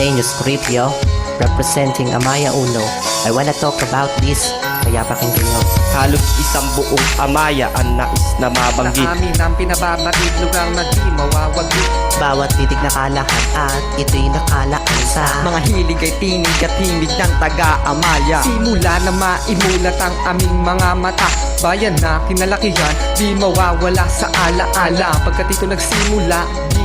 sa inyo, Scripio, representing Amaya Uno. I wanna talk about this, kaya pakinggan nyo. Halos isang buong Amaya ang nais na mabanggit. Na amin ang pinababatid, lugar na di mawawaglit. Bawat titig nakalakad at ito'y nakalaan sa Mga hilig ay tinig at himig ng taga-Amaya. Simula na maimulat ang aming mga mata. Bayan na kinalakihan, di mawawala sa alaala. Pagkat ito nagsimula,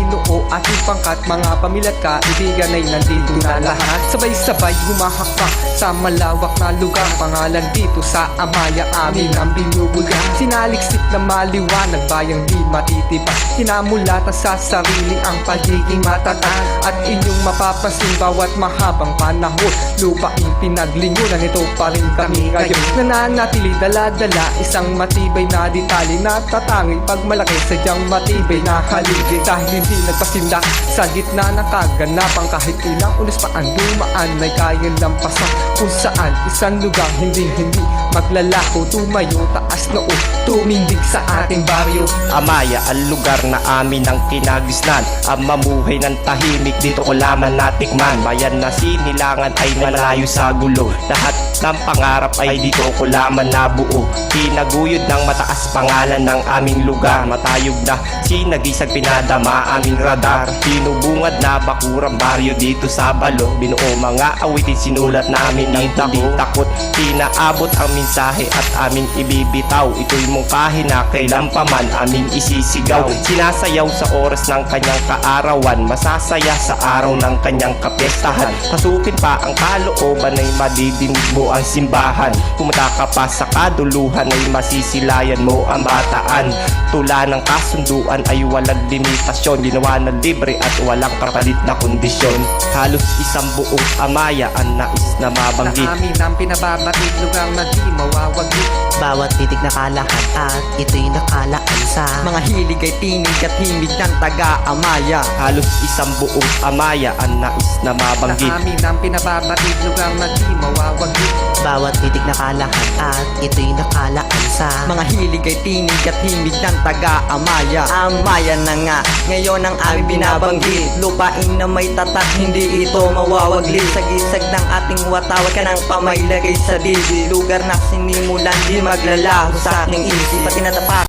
Ginoo ating pangkat. Mga pamilya at kaibigan ay nandito na lahat. Sabay-sabay humahakbang sa malawak na lugar. Pangalan dito sa Amaya, amin ang binubulgar. Sinaliksik na maliwanag, bayang di matitiba. Hinamulatan sa sarili ang pagiging matatag. At inyong mapapansin bawat mahabang panahon, lupaing pinaglingunan, ito pa rin kami ngayon. Nananatili dala-dala, isang matibay na detalye na tatanging pag malaki, sadyang matibay na haligi. Dahil hindi nagpasindak sa gitna ng kaganapan, kahit ilang ulis pa ang dumaan ay kayang lampasan. Kung saan isang lugar hindi maglalako, tumayo taas noo, tumindig sa ating baryo. Amaya ang lugar na amin ang kinagisnan. Ang mamuhay ng tahimik, dito ko lamang natikman. Bayan na sinilangan ay malayo sa gulo. Lahat ng pangarap ay dito ko lamang nabuo. Pinaguyod ng mataas pangalan ng aming lugar. Matayog na sinagisag pinadama aming radar. Pinubungad na bakurang baryo dito sa Balo. Binuo mga awitin sinulat namin ng hindi takot. Pinaabot ang mensahe at aming ibibitaw. Ito'y mungkahi na kailan pa man aming isisigaw. Sinasayaw sa oras ng kanyang kaarawan, masasaya sa araw ng kanyang kapistahan. Pasukin pa ang kalooban ay madidinig mo ang simbahan. Pumunta ka pa sa kaduluhan ay masisilayan mo ang bataan. Tula ng kasunduan ay walang limitasyon, ginawa na libre at walang kapalit na kondisyon. Halos isang buong Amaya ang nais na mabanggit. Na amin ang pinababatid, lugar na di mawawaglit. bawat titig nakalakad at ito'y nakalaan sa Mga hilig ay tinig at himig ng taga-Amaya. Halos isang buong Amaya ang nais na mabanggit. Na amin ang pinababatid, lugar na di mawawaglit. bawat titig nakalakad at ito'y nakalaan sa Mga hilig ay tinig at himig ng taga-Amaya. Amaya na nga, ngayon ang aming binabanggit. Lupain na may tatak, hindi ito mawawaglit. Sagisag ng ating watawat ka ng pamailagay sa dibdib. Lugar na sinimulan, di maglalaho sa aking isip. At tinatapak